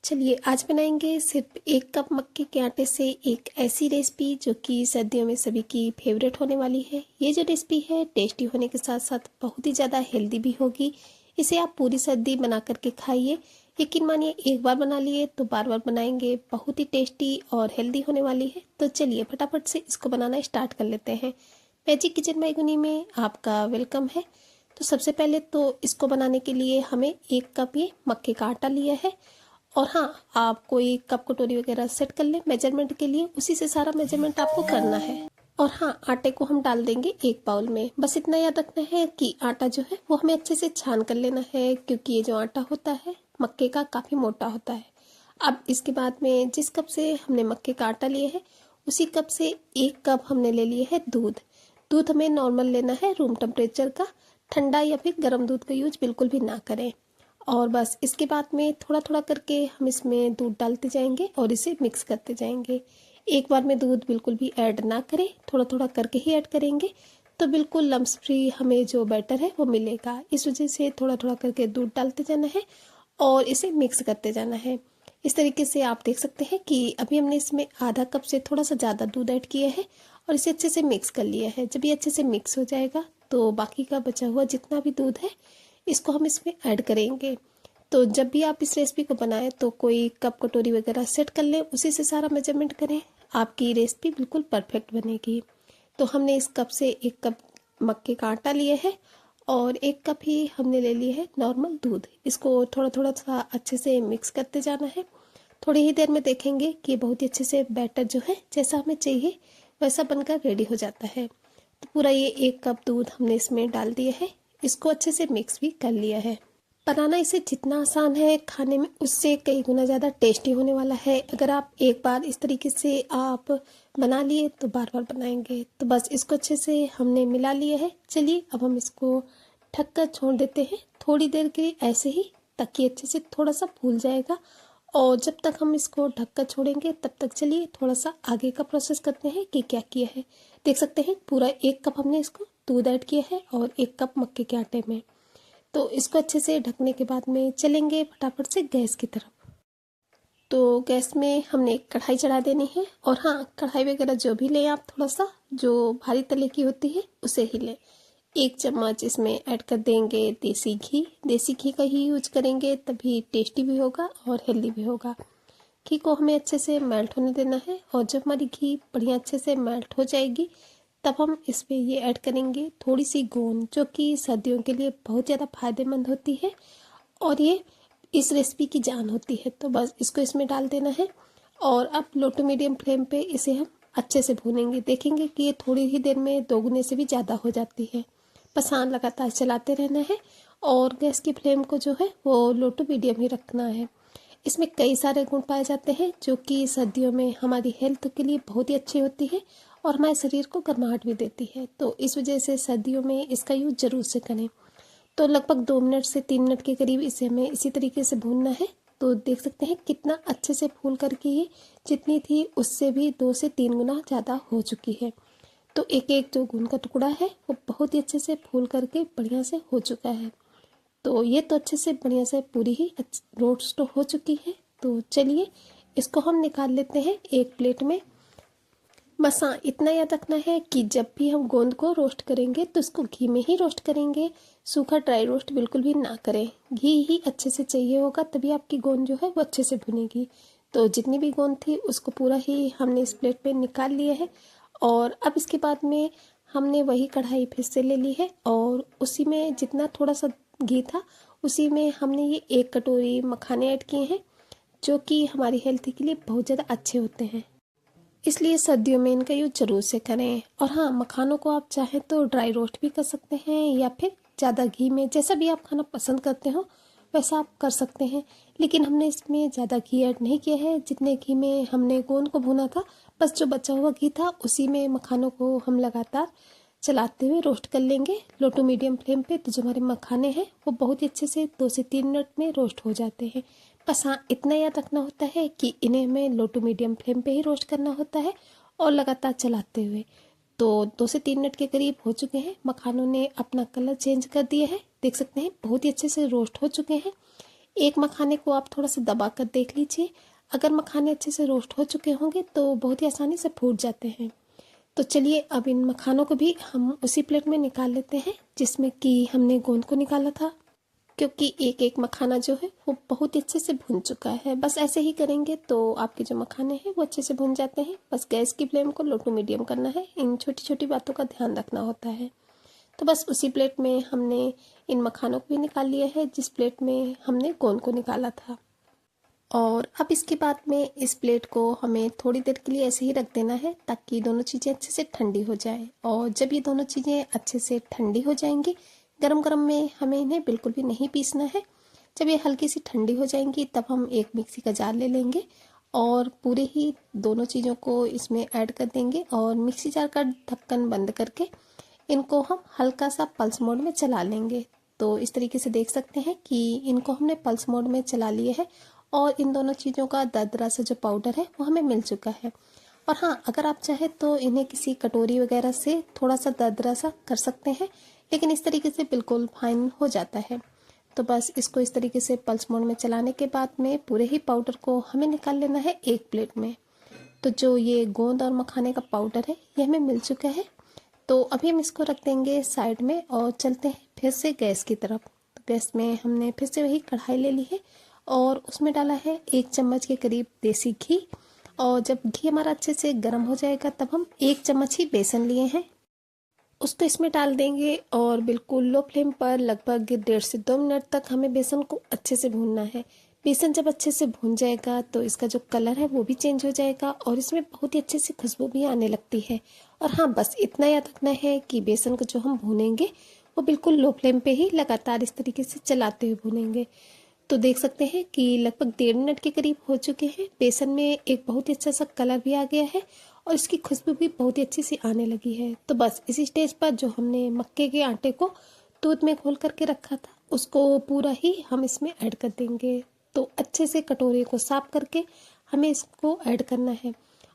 चलिए आज बनाएंगे सिर्फ 1 कप मक्के के आटे से एक ऐसी रेसिपी जो कि सर्दियों में सभी की फेवरेट होने वाली है। ये जो रेसिपी है टेस्टी होने के साथ साथ बहुत ही ज़्यादा हेल्दी भी होगी। इसे आप पूरी सर्दी बना करके खाइए। यकीन मानिए एक बार बना लिए तो बार बार बनाएंगे। बहुत ही टेस्टी और हेल्दी होने वाली है। तो चलिए फटाफट से इसको बनाना स्टार्ट कर लेते हैं। मैजिक किचन मैगुनी में आपका वेलकम है। तो सबसे पहले तो इसको बनाने के लिए हमें 1 कप ये मक्के का आटा लिया है। और हाँ, आप कोई कप कटोरी वगैरह सेट कर लें मेजरमेंट के लिए, उसी से सारा मेजरमेंट आपको करना है। और हाँ, आटे को हम डाल देंगे एक बाउल में। बस इतना याद रखना है कि आटा जो है वो हमें अच्छे से छान कर लेना है, क्योंकि ये जो आटा होता है मक्के का काफ़ी मोटा होता है। अब इसके बाद में जिस कप से हमने मक्के का आटा लिया है उसी कप से 1 कप हमने ले लिए है दूध। दूध हमें नॉर्मल लेना है, रूम टेम्परेचर का। ठंडा या फिर गर्म दूध का यूज बिल्कुल भी ना करें। और बस इसके बाद में थोड़ा थोड़ा करके हम इसमें दूध डालते जाएंगे और इसे मिक्स करते जाएंगे। एक बार में दूध बिल्कुल भी ऐड ना करें, थोड़ा थोड़ा करके ही ऐड करेंगे तो बिल्कुल लम्स फ्री हमें जो बैटर है वो मिलेगा। इस वजह से थोड़ा थोड़ा करके दूध डालते जाना है और इसे मिक्स करते जाना है। इस तरीके से आप देख सकते हैं कि अभी हमने इसमें आधा कप से थोड़ा सा ज़्यादा दूध ऐड किया है और इसे अच्छे से मिक्स कर लिया है। जब ये अच्छे से मिक्स हो जाएगा तो बाकी का बचा हुआ जितना भी दूध है इसको हम इसमें ऐड करेंगे। तो जब भी आप इस रेसिपी को बनाएं तो कोई कप कटोरी वगैरह सेट कर लें, उसी से सारा मेजरमेंट करें। आपकी रेसिपी बिल्कुल परफेक्ट बनेगी। तो हमने इस कप से 1 कप मक्के का आटा लिया है और 1 कप ही हमने ले लिया है नॉर्मल दूध। इसको थोड़ा थोड़ा सा अच्छे से मिक्स करते जाना है। थोड़ी ही देर में देखेंगे कि बहुत ही अच्छे से बैटर जो है जैसा हमें चाहिए वैसा बनकर रेडी हो जाता है। तो पूरा ये 1 कप दूध हमने इसमें डाल दिया है। इसको अच्छे से मिक्स भी कर लिया है। बनाना इसे जितना आसान है खाने में उससे कई गुना ज़्यादा टेस्टी होने वाला है। अगर आप एक बार इस तरीके से आप बना लिए तो बार बार बनाएंगे। तो बस इसको अच्छे से हमने मिला लिया है। चलिए अब हम इसको ढक कर छोड़ देते हैं थोड़ी देर के लिए ऐसे ही, ताकि अच्छे से थोड़ा सा फूल जाएगा। और जब तक हम इसको ढक कर छोड़ेंगे तब तक चलिए थोड़ा सा आगे का प्रोसेस करते हैं कि क्या किया है। देख सकते हैं पूरा 1 कप हमने इसको दूध ऐड किया है और 1 कप मक्के के आटे में। तो इसको अच्छे से ढकने के बाद में चलेंगे फटाफट से गैस की तरफ। तो गैस में हमने एक कढ़ाई चढ़ा देनी है। और हाँ, कढ़ाई वगैरह जो भी लें आप, थोड़ा सा जो भारी तले की होती है उसे ही लें। 1 चम्मच इसमें ऐड कर देंगे देसी घी। देसी घी का ही यूज करेंगे, तभी टेस्टी भी होगा और हेल्दी भी होगा। घी को हमें अच्छे से मेल्ट होने देना है और जब हमारी घी बढ़िया अच्छे से मेल्ट हो जाएगी तब हम इसमें ये ऐड करेंगे थोड़ी सी गोंद, जो कि सर्दियों के लिए बहुत ज़्यादा फायदेमंद होती है और ये इस रेसिपी की जान होती है। तो बस इसको इसमें डाल देना है और अब लो टू मीडियम फ्लेम पे इसे हम अच्छे से भूनेंगे। देखेंगे कि ये थोड़ी ही देर में 2 गुने से भी ज़्यादा हो जाती है। बस हाँ, लगातार चलाते रहना है और गैस की फ्लेम को जो है वो लो टू मीडियम ही रखना है। इसमें कई सारे गुण पाए जाते हैं जो कि सर्दियों में हमारी हेल्थ के लिए बहुत ही अच्छी होती है और हमारे शरीर को गर्माहट भी देती है। तो इस वजह से सर्दियों में इसका यूज ज़रूर से करें। तो लगभग 2 मिनट से 3 मिनट के करीब इसे हमें इसी तरीके से भूनना है। तो देख सकते हैं कितना अच्छे से फूल करके ये जितनी थी उससे भी 2 से 3 गुना ज़्यादा हो चुकी है। तो एक एक जो गुण का टुकड़ा है वो बहुत ही अच्छे से फूल करके बढ़िया से हो चुका है। तो ये तो अच्छे से बढ़िया से पूरी ही रोस्ट हो चुकी है। तो चलिए इसको हम निकाल लेते हैं एक प्लेट में। बस हाँ, इतना याद रखना है कि जब भी हम गोंद को रोस्ट करेंगे तो इसको घी में ही रोस्ट करेंगे। सूखा ड्राई रोस्ट बिल्कुल भी ना करें। घी ही अच्छे से चाहिए होगा, तभी आपकी गोंद जो है वो अच्छे से भुनेगी। तो जितनी भी गोंद थी उसको पूरा ही हमने इस प्लेट पे निकाल लिया है। और अब इसके बाद में हमने वही कढ़ाई फिर से ले ली है और उसी में जितना थोड़ा सा घी था उसी में हमने ये 1 कटोरी मखाने ऐड किए हैं, जो कि हमारी हेल्थ के लिए बहुत ज़्यादा अच्छे होते हैं। इसलिए सर्दियों में इनका यूज ज़रूर से करें। और हाँ, मखानों को आप चाहें तो ड्राई रोस्ट भी कर सकते हैं या फिर ज़्यादा घी में, जैसा भी आप खाना पसंद करते हो वैसा आप कर सकते हैं। लेकिन हमने इसमें ज़्यादा घी ऐड नहीं किया है। जितने घी में हमने गोंद को भुना था, बस जो बचा हुआ घी था उसी में मखानों को हम लगातार चलाते हुए रोस्ट कर लेंगे लो टू मीडियम फ्लेम पे। तो जो हमारे मखाने हैं वो बहुत ही अच्छे से 2 से 3 मिनट में रोस्ट हो जाते हैं। बस हाँ, इतना याद रखना होता है कि इन्हें हमें लो टू मीडियम फ्लेम पे ही रोस्ट करना होता है और लगातार चलाते हुए। तो 2 से 3 मिनट के करीब हो चुके हैं। मखानों ने अपना कलर चेंज कर दिया है, देख सकते हैं बहुत ही अच्छे से रोस्ट हो चुके हैं। एक मखाने को आप थोड़ा सा दबा कर देख लीजिए। अगर मखाने अच्छे से रोस्ट हो चुके होंगे तो बहुत ही आसानी से फूट जाते हैं। तो चलिए अब इन मखानों को भी हम उसी प्लेट में निकाल लेते हैं जिसमें कि हमने गोंद को निकाला था, क्योंकि एक एक मखाना जो है वो बहुत ही अच्छे से भुन चुका है। बस ऐसे ही करेंगे तो आपके जो मखाने हैं वो अच्छे से भुन जाते हैं। बस गैस की फ्लेम को लो टू मीडियम करना है, इन छोटी छोटी बातों का ध्यान रखना होता है। तो बस उसी प्लेट में हमने इन मखानों को भी निकाल लिया है जिस प्लेट में हमने गोंद को निकाला था। और अब इसके बाद में इस प्लेट को हमें थोड़ी देर के लिए ऐसे ही रख देना है ताकि दोनों चीज़ें अच्छे से ठंडी हो जाए। और जब ये दोनों चीज़ें अच्छे से ठंडी हो जाएंगी, गरम गरम में हमें इन्हें बिल्कुल भी नहीं पीसना है। जब ये हल्की सी ठंडी हो जाएंगी तब हम एक मिक्सी का जार ले लेंगे और पूरे ही दोनों चीज़ों को इसमें ऐड कर देंगे और मिक्सी जार का ढक्कन बंद करके इनको हम हल्का सा पल्स मोड में चला लेंगे। तो इस तरीके से देख सकते हैं कि इनको हमने पल्स मोड में चला लिए है और इन दोनों चीज़ों का दरदरा सा जो पाउडर है वो हमें मिल चुका है। और हाँ, अगर आप चाहे तो इन्हें किसी कटोरी वगैरह से थोड़ा सा दरदरा सा कर सकते हैं, लेकिन इस तरीके से बिल्कुल फाइन हो जाता है। तो बस इसको इस तरीके से पल्स मोड में चलाने के बाद में पूरे ही पाउडर को हमें निकाल लेना है एक प्लेट में। तो जो ये गोंद और मखाने का पाउडर है ये हमें मिल चुका है। तो अभी हम इसको रख देंगे साइड में और चलते हैं फिर से गैस की तरफ। तो गैस में हमने फिर से वही कढ़ाई ले ली है और उसमें डाला है 1 चम्मच के करीब देसी घी। और जब घी हमारा अच्छे से गर्म हो जाएगा तब हम 1 चम्मच ही बेसन लिए हैं, उसको इसमें डाल देंगे और बिल्कुल लो फ्लेम पर लगभग 1.5 से 2 मिनट तक हमें बेसन को अच्छे से भूनना है। बेसन जब अच्छे से भून जाएगा तो इसका जो कलर है वो भी चेंज हो जाएगा और इसमें बहुत ही अच्छे से खुशबू भी आने लगती है। और हाँ, बस इतना याद रखना है कि बेसन को जो हम भूनेंगे वो बिल्कुल लो फ्लेम पे ही लगातार इस तरीके से चलाते हुए भूनेंगे। तो देख सकते हैं कि लगभग 1.5 मिनट के करीब हो चुके हैं। बेसन में एक बहुत ही अच्छा सा कलर भी आ गया है और इसकी खुशबू भी बहुत ही अच्छी सी आने लगी है। तो बस इसी स्टेज पर जो हमने मक्के के आटे को दूध में घोल करके रखा था उसको पूरा ही हम इसमें ऐड कर देंगे। तो अच्छे से कटोरे को साफ करके हमें इसको ऐड करना है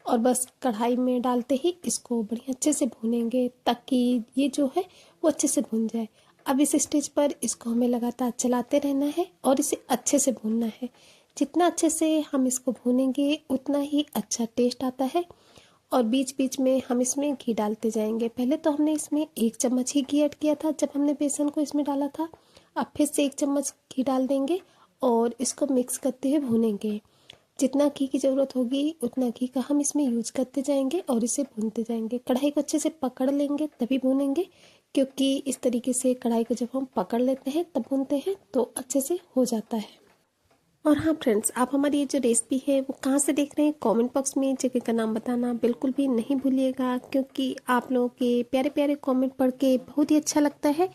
और बस कढ़ाई में डालते ही इसको बढ़िया अच्छे से भूनेंगे ताकि ये जो है वो अच्छे से भून जाए। अब इस स्टेज पर इसको हमें लगातार चलाते रहना है और इसे अच्छे से भूनना है। जितना अच्छे से हम इसको भूनेंगे उतना ही अच्छा टेस्ट आता है। और बीच बीच में हम इसमें घी डालते जाएंगे। पहले तो हमने इसमें 1 चम्मच ही घी ऐड किया था जब हमने बेसन को इसमें डाला था। अब फिर से 1 चम्मच घी डाल देंगे और इसको मिक्स करते हुए भूनेंगे। जितना घी की ज़रूरत होगी उतना घी का हम इसमें यूज करते जाएंगे और इसे भूनते जाएंगे। कढ़ाई को अच्छे से पकड़ लेंगे तभी भूनेंगे, क्योंकि इस तरीके से कढ़ाई को जब हम पकड़ लेते हैं तब भूनते हैं तो अच्छे से हो जाता है। और हाँ फ्रेंड्स, आप हमारी ये जो रेसिपी है वो कहाँ से देख रहे हैं कमेंट बॉक्स में जगह का नाम बताना बिल्कुल भी नहीं भूलिएगा, क्योंकि आप लोगों के प्यारे प्यारे कमेंट पढ़ के बहुत ही अच्छा लगता है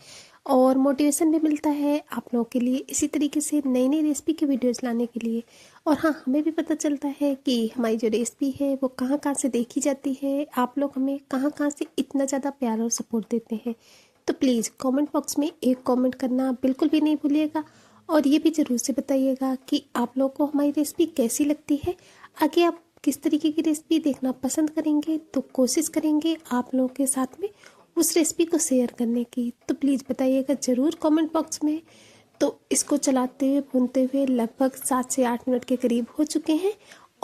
और मोटिवेशन भी मिलता है आप लोगों के लिए इसी तरीके से नई नई रेसिपी के वीडियोस लाने के लिए। और हाँ, हमें भी पता चलता है कि हमारी जो रेसिपी है वो कहाँ कहाँ से देखी जाती है, आप लोग हमें कहाँ कहाँ से इतना ज़्यादा प्यार और सपोर्ट देते हैं। तो प्लीज़ कमेंट बॉक्स में एक कमेंट करना बिल्कुल भी नहीं भूलिएगा और ये भी ज़रूर से बताइएगा कि आप लोगों को हमारी रेसिपी कैसी लगती है। आगे आप किस तरीके की रेसिपी देखना पसंद करेंगे, तो कोशिश करेंगे आप लोगों के साथ में उस रेसिपी को शेयर करने की। तो प्लीज़ बताइएगा ज़रूर कमेंट बॉक्स में। तो इसको चलाते हुए भूनते हुए लगभग 7 से 8 मिनट के करीब हो चुके हैं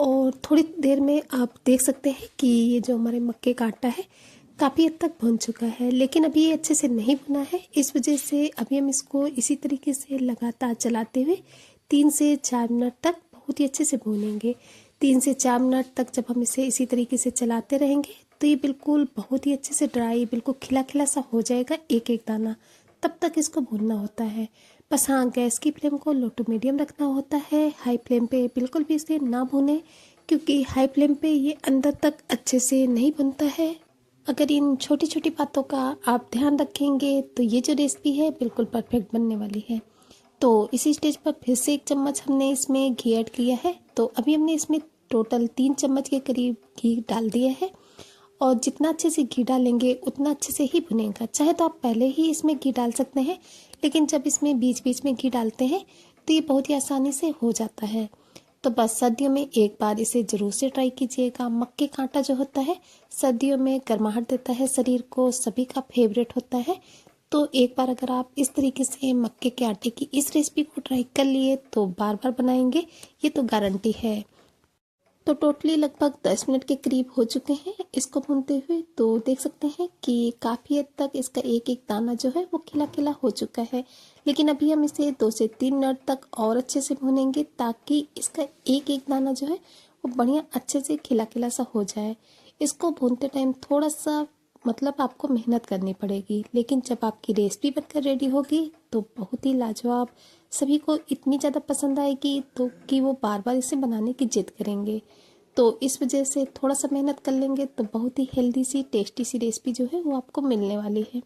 और थोड़ी देर में आप देख सकते हैं कि ये जो हमारे मक्के का आटा है काफ़ी हद तक भुन चुका है, लेकिन अभी ये अच्छे से नहीं भुना है। इस वजह से अभी हम इसको इसी तरीके से लगातार चलाते हुए 3 से 4 मिनट तक बहुत ही अच्छे से भूनेंगे। 3 से 4 मिनट तक जब हम इसे इसी तरीके से चलाते रहेंगे तो ये बिल्कुल बहुत ही अच्छे से ड्राई, बिल्कुल खिला खिला सा हो जाएगा एक एक दाना। तब तक इसको भूनना होता है। बस हाँ, गैस की फ्लेम को लो टू मीडियम रखना होता है। हाई फ्लेम पे बिल्कुल भी इसे ना भूनें, क्योंकि हाई फ्लेम पे ये अंदर तक अच्छे से नहीं भुनता है। अगर इन छोटी छोटी बातों का आप ध्यान रखेंगे तो ये जो रेसिपी है बिल्कुल परफेक्ट बनने वाली है। तो इसी स्टेज पर फिर से 1 चम्मच हमने इसमें घी ऐड किया है। तो अभी हमने इसमें टोटल 3 चम्मच के करीब घी डाल दिया है और जितना अच्छे से घी डालेंगे उतना अच्छे से ही भुनेगा। चाहे तो आप पहले ही इसमें घी डाल सकते हैं, लेकिन जब इसमें बीच बीच में घी डालते हैं तो ये बहुत ही आसानी से हो जाता है। तो बस सर्दियों में एक बार इसे ज़रूर से ट्राई कीजिएगा। मक्के का आटा जो होता है सर्दियों में गर्माहट देता है शरीर को, सभी का फेवरेट होता है। तो एक बार अगर आप इस तरीके से मक्के के आटे की इस रेसिपी को ट्राई कर लिए तो बार बार बनाएंगे, ये तो गारंटी है। तो टोटली लगभग 10 मिनट के करीब हो चुके हैं इसको भूनते हुए। तो देख सकते हैं कि काफ़ी हद तक इसका एक एक दाना जो है वो खिला खिला हो चुका है। लेकिन अभी हम इसे 2 से 3 मिनट तक और अच्छे से भूनेंगे ताकि इसका एक एक दाना जो है वो बढ़िया अच्छे से खिला खिला सा हो जाए। इसको भूनते टाइम थोड़ा सा मतलब आपको मेहनत करनी पड़ेगी, लेकिन जब आपकी रेसिपी बनकर रेडी होगी तो बहुत ही लाजवाब, सभी को इतनी ज़्यादा पसंद आएगी तो कि वो बार बार इसे बनाने की जिद करेंगे। तो इस वजह से थोड़ा सा मेहनत कर लेंगे तो बहुत ही हेल्दी सी टेस्टी सी रेसिपी जो है वो आपको मिलने वाली है।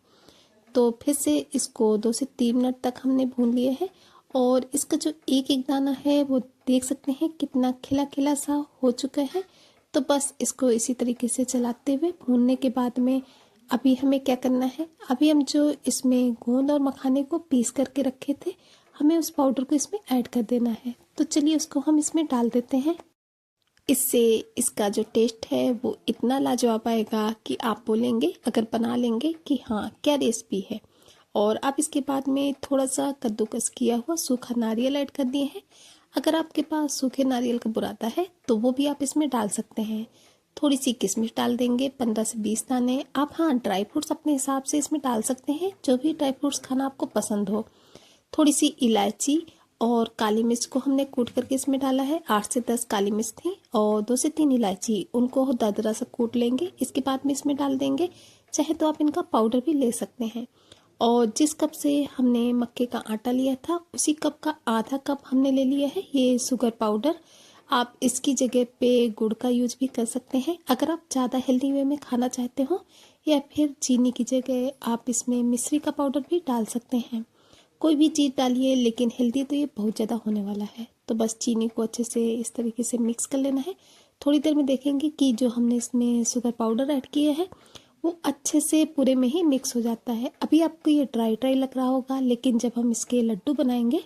तो फिर से इसको 2 से 3 मिनट तक हमने भून लिए है और इसका जो एक एक दाना है वो देख सकते हैं कितना खिला खिला सा हो चुका है। तो बस इसको इसी तरीके से चलाते हुए भूनने के बाद में अभी हमें क्या करना है, अभी हम जो इसमें गोंद और मखाने को पीस करके रखे थे हमें उस पाउडर को इसमें ऐड कर देना है। तो चलिए उसको हम इसमें डाल देते हैं। इससे इसका जो टेस्ट है वो इतना लाजवाब आएगा कि आप बोलेंगे अगर बना लेंगे कि हाँ क्या रेसिपी है। और आप इसके बाद में थोड़ा सा कद्दूकस किया हुआ सूखा नारियल ऐड कर दिए हैं। अगर आपके पास सूखे नारियल का बुरादा है तो वो भी आप इसमें डाल सकते हैं। थोड़ी सी किशमिश डाल देंगे, 15 से 20 दाने। आप हाँ ड्राई फ्रूट्स अपने हिसाब से इसमें डाल सकते हैं, जो भी ड्राई फ्रूट्स खाना आपको पसंद हो। थोड़ी सी इलायची और काली मिर्च को हमने कूट करके इसमें डाला है। 8 से 10 काली मिर्च थी और 2 से 3 इलायची, उनको दरदरा सा कूट लेंगे। इसके बाद में इसमें डाल देंगे, चाहे तो आप इनका पाउडर भी ले सकते हैं। और जिस कप से हमने मक्के का आटा लिया था उसी कप का आधा कप हमने ले लिया है ये शुगर पाउडर। आप इसकी जगह पे गुड़ का यूज भी कर सकते हैं अगर आप ज़्यादा हेल्दी वे में खाना चाहते हो, या फिर चीनी की जगह आप इसमें मिश्री का पाउडर भी डाल सकते हैं। कोई भी चीज़ डालिए, लेकिन हेल्दी तो ये बहुत ज़्यादा होने वाला है। तो बस चीनी को अच्छे से इस तरीके से मिक्स कर लेना है। थोड़ी देर में देखेंगे कि जो हमने इसमें शुगर पाउडर ऐड किया है वो अच्छे से पूरे में ही मिक्स हो जाता है। अभी आपको ये ड्राई ड्राई लग रहा होगा, लेकिन जब हम इसके लड्डू बनाएंगे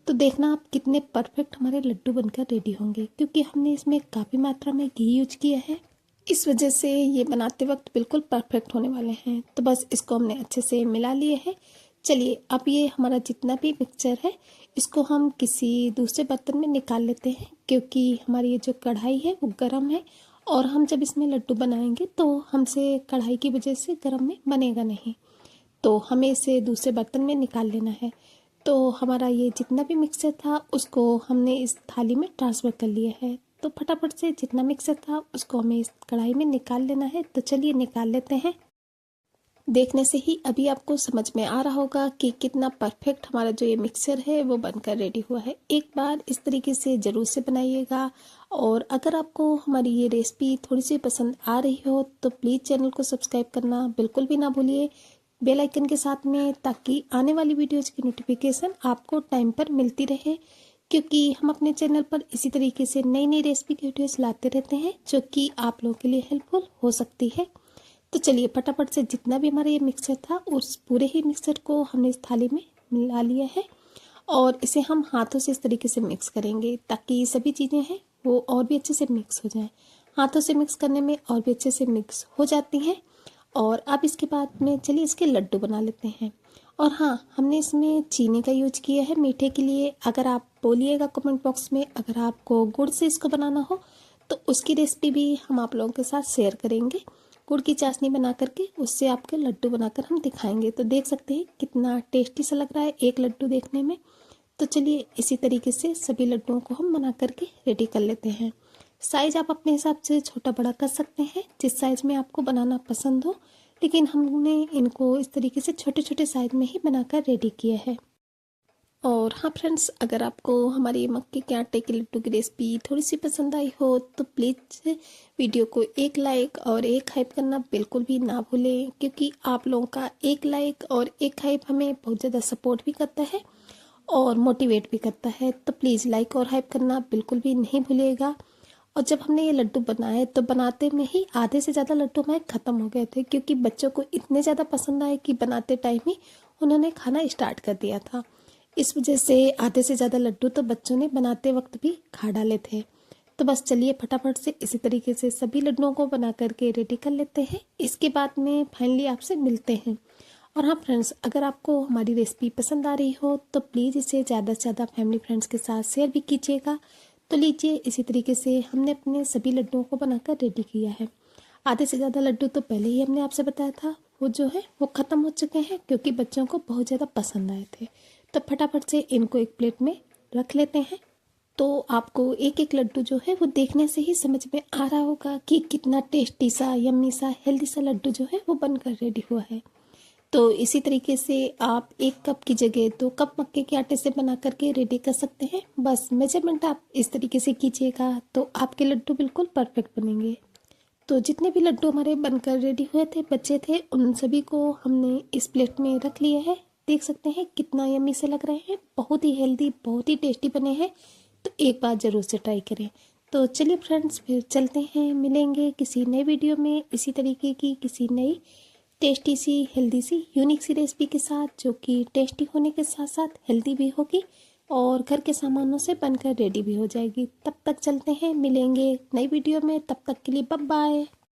तो देखना आप कितने परफेक्ट हमारे लड्डू बनकर रेडी होंगे, क्योंकि हमने इसमें काफ़ी मात्रा में घी यूज किया है। इस वजह से ये बनाते वक्त बिल्कुल परफेक्ट होने वाले हैं। तो बस इसको हमने अच्छे से मिला लिए है। चलिए अब ये हमारा जितना भी मिक्सचर है इसको हम किसी दूसरे बर्तन में निकाल लेते हैं, क्योंकि हमारी ये जो कढ़ाई है वो गर्म है और हम जब इसमें लड्डू बनाएंगे तो हमसे कढ़ाई की वजह से गर्म में बनेगा नहीं। तो हमें इसे दूसरे बर्तन में निकाल लेना है। तो हमारा ये जितना भी मिक्सचर था उसको हमने इस थाली में ट्रांसफ़र कर लिया है। तो फटाफट से जितना मिक्सचर था उसको हमें इस कढ़ाई में निकाल लेना है। तो चलिए निकाल लेते हैं। देखने से ही अभी आपको समझ में आ रहा होगा कि कितना परफेक्ट हमारा जो ये मिक्सचर है वो बनकर रेडी हुआ है। एक बार इस तरीके से ज़रूर से बनाइएगा। और अगर आपको हमारी ये रेसिपी थोड़ी सी पसंद आ रही हो तो प्लीज़ चैनल को सब्सक्राइब करना बिल्कुल भी ना भूलिए बेल आइकन के साथ में, ताकि आने वाली वीडियोज़ की नोटिफिकेशन आपको टाइम पर मिलती रहे, क्योंकि हम अपने चैनल पर इसी तरीके से नई नई रेसिपी की वीडियोज़ लाते रहते हैं जो कि आप लोगों के लिए हेल्पफुल हो सकती है। तो चलिए फटाफट से जितना भी हमारा ये मिक्सचर था उस पूरे ही मिक्सचर को हमने इस थाली में मिला लिया है और इसे हम हाथों से इस तरीके से मिक्स करेंगे ताकि सभी चीज़ें हैं वो और भी अच्छे से मिक्स हो जाएं। हाथों से मिक्स करने में और भी अच्छे से मिक्स हो जाती हैं। और अब इसके बाद में चलिए इसके लड्डू बना लेते हैं। और हाँ, हमने इसमें चीनी का यूज किया है मीठे के लिए। अगर आप बोलिएगा कमेंट बॉक्स में अगर आपको गुड़ से इसको बनाना हो तो उसकी रेसिपी भी हम आप लोगों के साथ शेयर करेंगे। गुड़ की चाशनी बना करके उससे आपके लड्डू बनाकर हम दिखाएंगे। तो देख सकते हैं कितना टेस्टी सा लग रहा है एक लड्डू देखने में। तो चलिए इसी तरीके से सभी लड्डुओं को हम बना करके रेडी कर लेते हैं। साइज़ आप अपने हिसाब से छोटा बड़ा कर सकते हैं जिस साइज़ में आपको बनाना पसंद हो, लेकिन हमने इनको इस तरीके से छोटे छोटे साइज़ में ही बनाकर रेडी किया है। और हाँ फ्रेंड्स, अगर आपको हमारी मक्के के आटे के लड्डू की रेसिपी थोड़ी सी पसंद आई हो तो प्लीज़ वीडियो को एक लाइक और एक हाइप करना बिल्कुल भी ना भूलें, क्योंकि आप लोगों का एक लाइक और एक हाइप हमें बहुत ज़्यादा सपोर्ट भी करता है और मोटिवेट भी करता है। तो प्लीज़ लाइक और हाइप करना बिल्कुल भी नहीं भूलिएगा। और जब हमने ये लड्डू बनाए तो बनाते में ही आधे से ज़्यादा लड्डू हमारे ख़त्म हो गए थे, क्योंकि बच्चों को इतने ज़्यादा पसंद आए कि बनाते टाइम ही उन्होंने खाना स्टार्ट कर दिया था। इस वजह से आधे से ज़्यादा लड्डू तो बच्चों ने बनाते वक्त भी खा डाले थे। तो बस चलिए फटाफट से इसी तरीके से सभी लड्डुओं को बना करके रेडी कर लेते हैं। इसके बाद में फाइनली आपसे मिलते हैं। और हाँ फ्रेंड्स, अगर आपको हमारी रेसिपी पसंद आ रही हो तो प्लीज़ इसे ज़्यादा से ज़्यादा फैमिली फ्रेंड्स के साथ शेयर भी कीजिएगा। तो लीजिए, इसी तरीके से हमने अपने सभी लड्डुओं को बनाकर रेडी किया है। आधे से ज़्यादा लड्डू तो पहले ही हमने आपसे बताया था, वो जो है वो ख़त्म हो चुके हैं क्योंकि बच्चों को बहुत ज़्यादा पसंद आए थे। तो फटाफट से इनको एक प्लेट में रख लेते हैं। तो आपको एक एक लड्डू जो है वो देखने से ही समझ में आ रहा होगा कि कितना टेस्टी सा, यम्मी सा, हेल्दी सा लड्डू जो है वो बनकर रेडी हुआ है। तो इसी तरीके से आप 1 कप की जगह 2 कप मक्के के आटे से बना करके रेडी कर सकते हैं। बस मेजरमेंट आप इस तरीके से कीजिएगा तो आपके लड्डू बिल्कुल परफेक्ट बनेंगे। तो जितने भी लड्डू हमारे बनकर रेडी हुए थे, बच्चे थे, उन सभी को हमने इस प्लेट में रख लिया है। देख सकते हैं कितना यम्मी से लग रहे हैं, बहुत ही हेल्दी, बहुत ही टेस्टी बने हैं। तो एक बार ज़रूर से ट्राई करें। तो चलिए फ्रेंड्स, फिर चलते हैं, मिलेंगे किसी नए वीडियो में इसी तरीके की किसी नई टेस्टी सी, हेल्दी सी, यूनिक सी रेसिपी के साथ, जो कि टेस्टी होने के साथ साथ हेल्दी भी होगी और घर के सामानों से बनकर रेडी भी हो जाएगी। तब तक चलते हैं, मिलेंगे नई वीडियो में। तब तक के लिए बाय बाय।